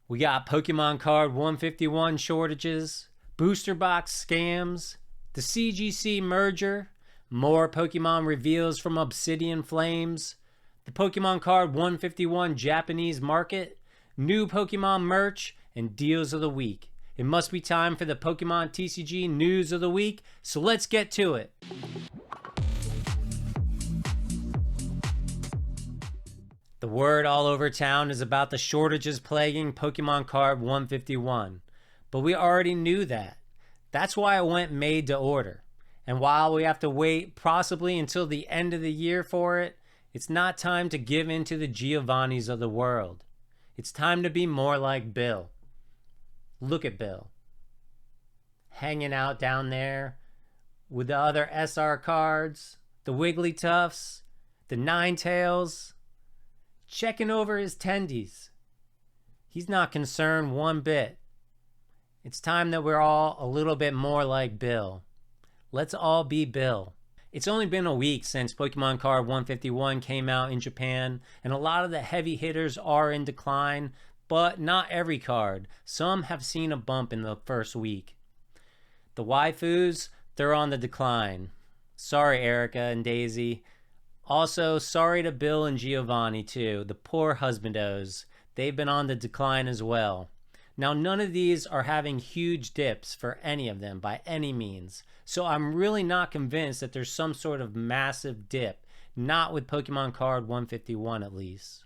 We got Pokemon card 151 shortages, booster box scams, the CGC Merger, more Pokemon reveals from Obsidian Flames, the Pokemon card 151 Japanese market, new Pokemon merch, and deals of the week. It must be time for the Pokemon TCG news of the week, so let's get to it. The word all over town is about the shortages plaguing Pokemon card 151, but we already knew that. That's why it went made to order. And while we have to wait possibly until the end of the year for it, it's not time to give in to the Giovannis of the world. It's time to be more like Bill. Look at Bill. Hanging out down there with the other SR cards, the Wigglytuffs, the Ninetales, checking over his tendies. He's not concerned one bit. It's time that we're all a little bit more like Bill. Let's all be Bill. It's only been a week since Pokemon card 151 came out in Japan, and a lot of the heavy hitters are in decline, but not every card. Some have seen a bump in the first week. The waifus, they're on the decline. Sorry, Erica and Daisy. Also, sorry to Bill and Giovanni too, the poor husbandos. They've been on the decline as well. Now, none of these are having huge dips for any of them by any means. So I'm really not convinced that there's some sort of massive dip. Not with Pokemon card 151 at least.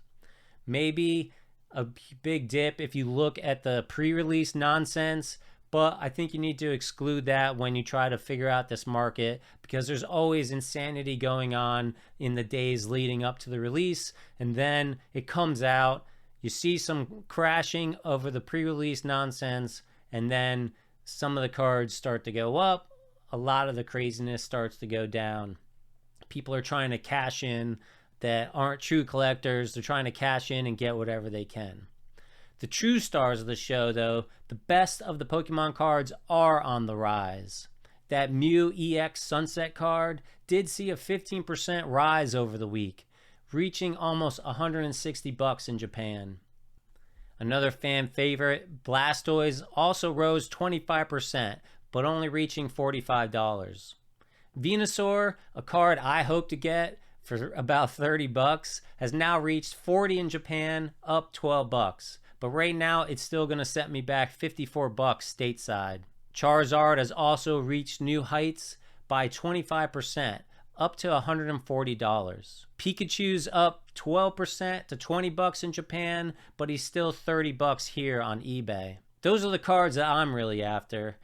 Maybe a big dip if you look at the pre-release nonsense, but I think you need to exclude that when you try to figure out this market, because there's always insanity going on in the days leading up to the release, and then it comes out, you see some crashing over the pre-release nonsense, and then some of the cards start to go up, a lot of the craziness starts to go down. People are trying to cash in that aren't true collectors. They're trying to cash in and get whatever they can. The true stars of the show, though, the best of the Pokemon cards are on the rise. That Mew EX Sunset card did see a 15% rise over the week, reaching almost $160 in Japan. Another fan favorite, Blastoise, also rose 25%, but only reaching $45. Venusaur, a card I hope to get for about $30, has now reached $40 in Japan, up $12. But right now, it's still going to set me back $54 stateside. Charizard has also reached new heights by 25%, up to $140. Pikachu's up 12% to $20 in Japan, but he's still $30 here on eBay. Those are the cards that I'm really after,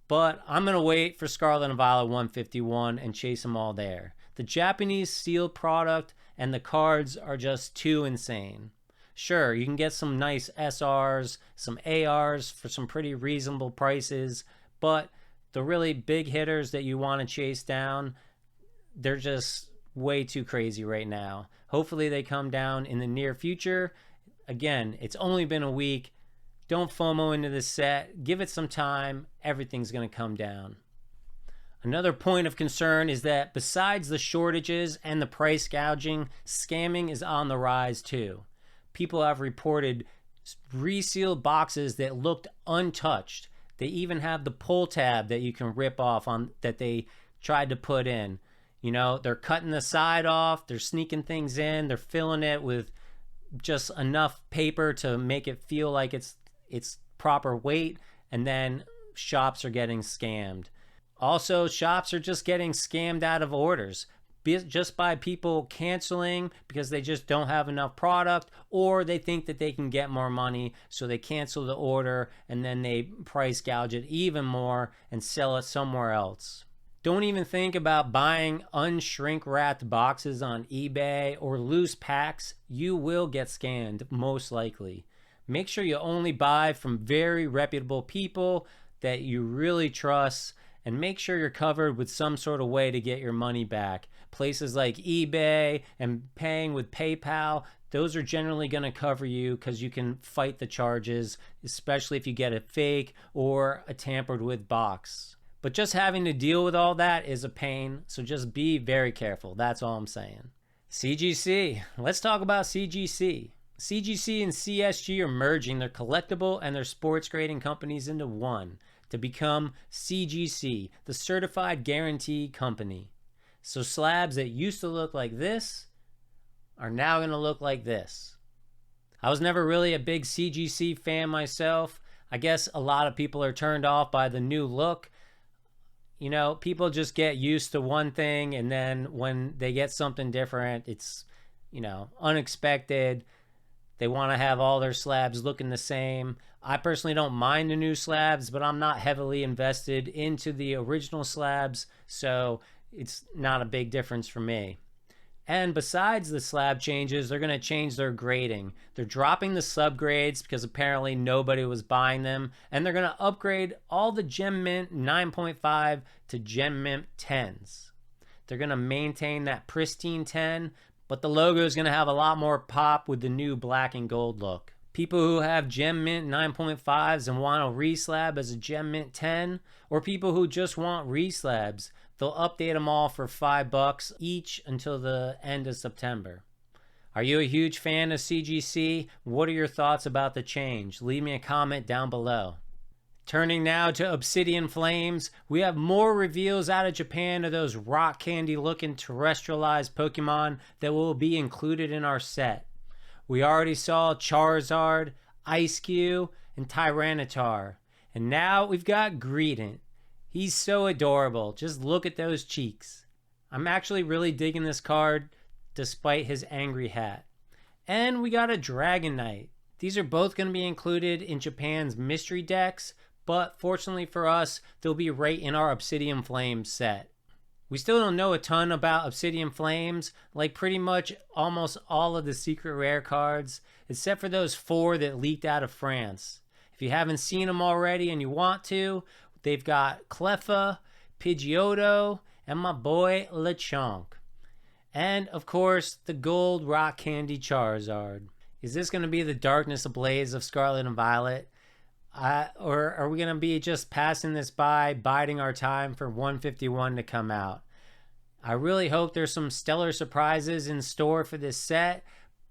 but I'm going to wait for Scarlet and Violet 151 and chase them all there. The Japanese sealed product and the cards are just too insane. Sure, you can get some nice SRs, some ARs for some pretty reasonable prices, but the really big hitters that you want to chase down, they're just way too crazy right now. Hopefully they come down in the near future. Again, it's only been a week. Don't FOMO into this set. Give it some time. Everything's going to come down. Another point of concern is that besides the shortages and the price gouging, scamming is on the rise too. People have reported resealed boxes that looked untouched. They even have the pull tab that you can rip off on that they tried to put in. You know, they're cutting the side off, they're sneaking things in, they're filling it with just enough paper to make it feel like it's proper weight, and then shops are getting scammed. Also, shops are just getting scammed out of orders just by people canceling because they just don't have enough product, or they think that they can get more money, so they cancel the order and then they price gouge it even more and sell it somewhere else. Don't even think about buying unshrink wrapped boxes on eBay or loose packs. You will get scammed, most likely. Make sure you only buy from very reputable people that you really trust, and make sure you're covered with some sort of way to get your money back. Places like eBay and paying with PayPal, those are generally going to cover you because you can fight the charges, especially if you get a fake or a tampered with box. But just having to deal with all that is a pain, so just be very careful. That's all I'm saying. CGC. Let's talk about CGC. CGC and CSG are merging their collectible and their sports grading companies into one to become CGC, the Certified Guarantee Company. So slabs that used to look like this are now going to look like this. I was never really a big CGC fan myself. I guess a lot of people are turned off by the new look. You know, people just get used to one thing, and then when they get something different, it's, you know, unexpected. They want to have all their slabs looking the same. I personally don't mind the new slabs, but I'm not heavily invested into the original slabs, so it's not a big difference for me. And besides the slab changes, they're going to change their grading. They're dropping the subgrades because apparently nobody was buying them. And they're going to upgrade all the Gem Mint 9.5 to Gem Mint 10s. They're going to maintain that pristine 10, but the logo is going to have a lot more pop with the new black and gold look. People who have Gem Mint 9.5s and want a reslab as a Gem Mint 10, or people who just want reslabs, they'll update them all for $5 each until the end of September. Are you a huge fan of CGC? What are your thoughts about the change? Leave me a comment down below. Turning now to Obsidian Flames, we have more reveals out of Japan of those rock candy looking terrestrialized Pokemon that will be included in our set. We already saw Charizard, Ice-Q, and Tyranitar. And now we've got Greedent. He's so adorable. Just look at those cheeks. I'm actually really digging this card despite his angry hat. And we got a Dragonite. These are both going to be included in Japan's mystery decks, but fortunately for us, they'll be right in our Obsidian Flames set. We still don't know a ton about Obsidian Flames, like pretty much almost all of the secret rare cards, except for those 4 that leaked out of France. If you haven't seen them already and you want to, they've got Cleffa, Pidgeotto, and my boy Lechonk. And, of course, the gold rock candy Charizard. Is this going to be the Darkness Ablaze of Scarlet and Violet? Or are we going to be just passing this by, biding our time for 151 to come out? I really hope there's some stellar surprises in store for this set,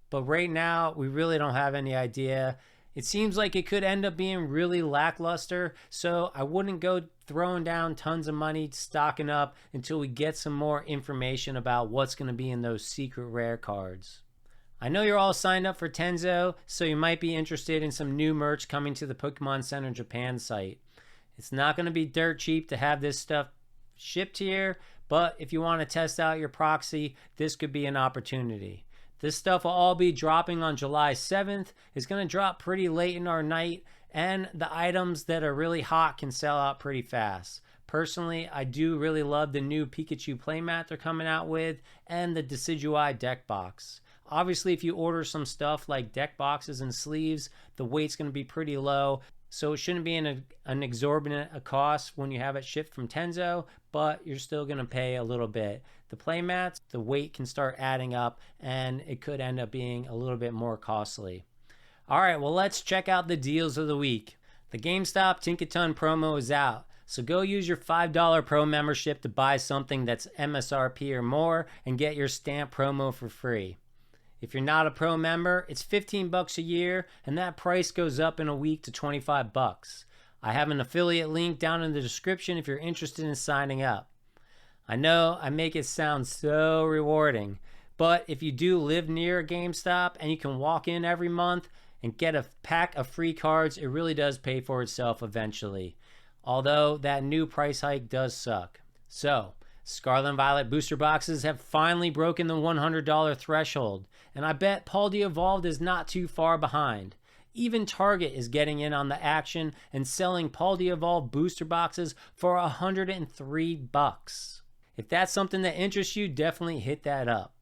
but right now we really don't have any idea. It seems like it could end up being really lackluster, so I wouldn't go throwing down tons of money stocking up until we get some more information about what's going to be in those secret rare cards. I know you're all signed up for Tenzo, so you might be interested in some new merch coming to the Pokemon Center Japan site. It's not going to be dirt cheap to have this stuff shipped here, but if you want to test out your proxy, this could be an opportunity. This stuff will all be dropping on July 7th. It's going to drop pretty late in our night, and the items that are really hot can sell out pretty fast. Personally, I do really love the new Pikachu playmat they're coming out with, and the Decidueye deck box. Obviously, if you order some stuff like deck boxes and sleeves, the weight's going to be pretty low, so it shouldn't be an exorbitant cost when you have it shipped from Tenzo, but you're still going to pay a little bit. The playmats, the weight can start adding up, and it could end up being a little bit more costly. All right, well, let's check out the deals of the week. The GameStop Tinkaton promo is out, so go use your $5 Pro membership to buy something that's MSRP or more and get your stamp promo for free. If you're not a Pro member, it's $15 a year, and that price goes up in a week to $25. I have an affiliate link down in the description if you're interested in signing up. I know I make it sound so rewarding, but if you do live near a GameStop and you can walk in every month and get a pack of free cards, it really does pay for itself eventually. Although that new price hike does suck. So, Scarlet and Violet booster boxes have finally broken the $100 threshold, and I bet Paldea Evolved is not too far behind. Even Target is getting in on the action and selling Paldea Evolved booster boxes for $103. If that's something that interests you, definitely hit that up.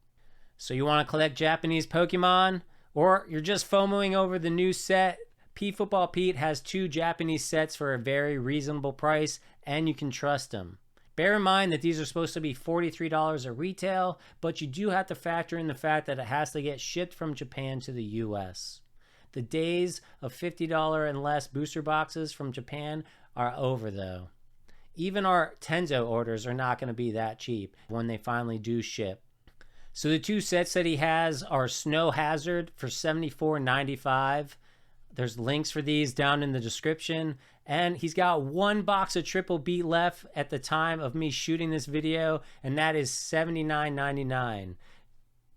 So you want to collect Japanese Pokemon? Or you're just FOMOing over the new set? P-Football Pete has 2 Japanese sets for a very reasonable price, and you can trust them. Bear in mind that these are supposed to be $43 at retail, but you do have to factor in the fact that it has to get shipped from Japan to the US. The days of $50 and less booster boxes from Japan are over though. Even our Tenzo orders are not going to be that cheap when they finally do ship. So the two sets that he has are Snow Hazard for $74.95. There's links for these down in the description. And he's got one box of Triple B left at the time of me shooting this video, and that is $79.99.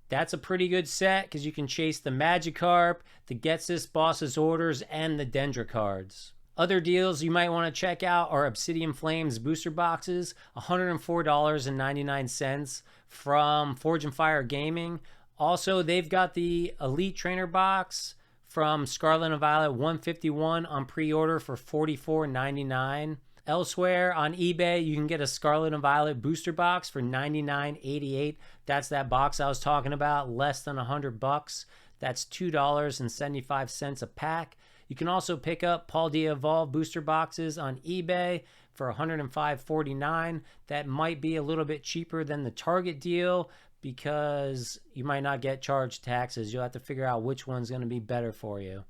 That's a pretty good set because you can chase the Magikarp, the Ghetsis Boss's Orders, and the Dendra cards. Other deals you might want to check out are Obsidian Flames booster boxes, $104.99 from Forge and Fire Gaming. Also, they've got the Elite Trainer box from Scarlet Violet 151 on pre-order for $44.99. Elsewhere on eBay, you can get a Scarlet Violet booster box for $99.88. That's that box I was talking about, less than $100. That's $2.75 a pack. You can also pick up Paldea Evolved Booster Boxes on eBay for $105.49. That might be a little bit cheaper than the Target deal because you might not get charged taxes. You'll have to figure out which one's going to be better for you.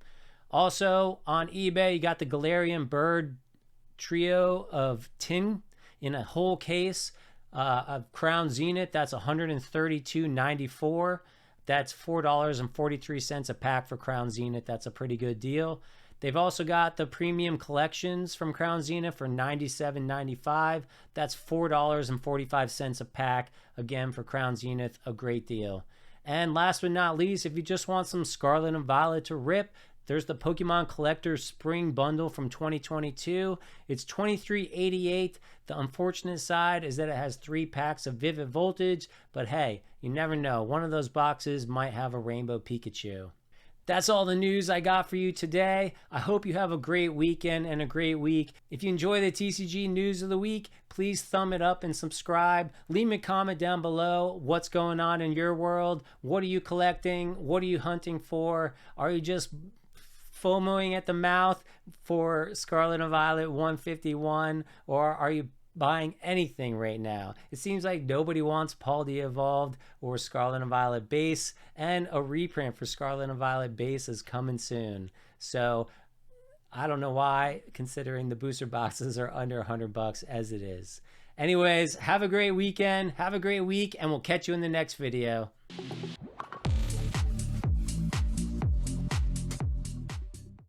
Also, on eBay, you got the Galarian Bird Trio of tin in a whole case of Crown Zenith. That's $132.94. That's $4.43 a pack for Crown Zenith. That's a pretty good deal. They've also got the premium collections from Crown Zenith for $97.95. That's $4.45 a pack. Again, for Crown Zenith, a great deal. And last but not least, if you just want some Scarlet and Violet to rip, there's the Pokemon Collector's Spring Bundle from 2022. It's $23.88. The unfortunate side is that it has 3 packs of Vivid Voltage, but hey, you never know. One of those boxes might have a Rainbow Pikachu. That's all the news I got for you today. I hope you have a great weekend and a great week. If you enjoy the TCG news of the week, please thumb it up and subscribe. Leave me a comment down below. What's going on in your world? What are you collecting? What are you hunting for? Are you just FOMOing at the mouth for Scarlet and Violet 151, or are you buying anything right now? It seems like nobody wants Paldea Evolved or Scarlet and Violet base, and a reprint for Scarlet and Violet base is coming soon. So I don't know why, considering the booster boxes are under $100 as it is. Anyways, have a great weekend, have a great week, and we'll catch you in the next video.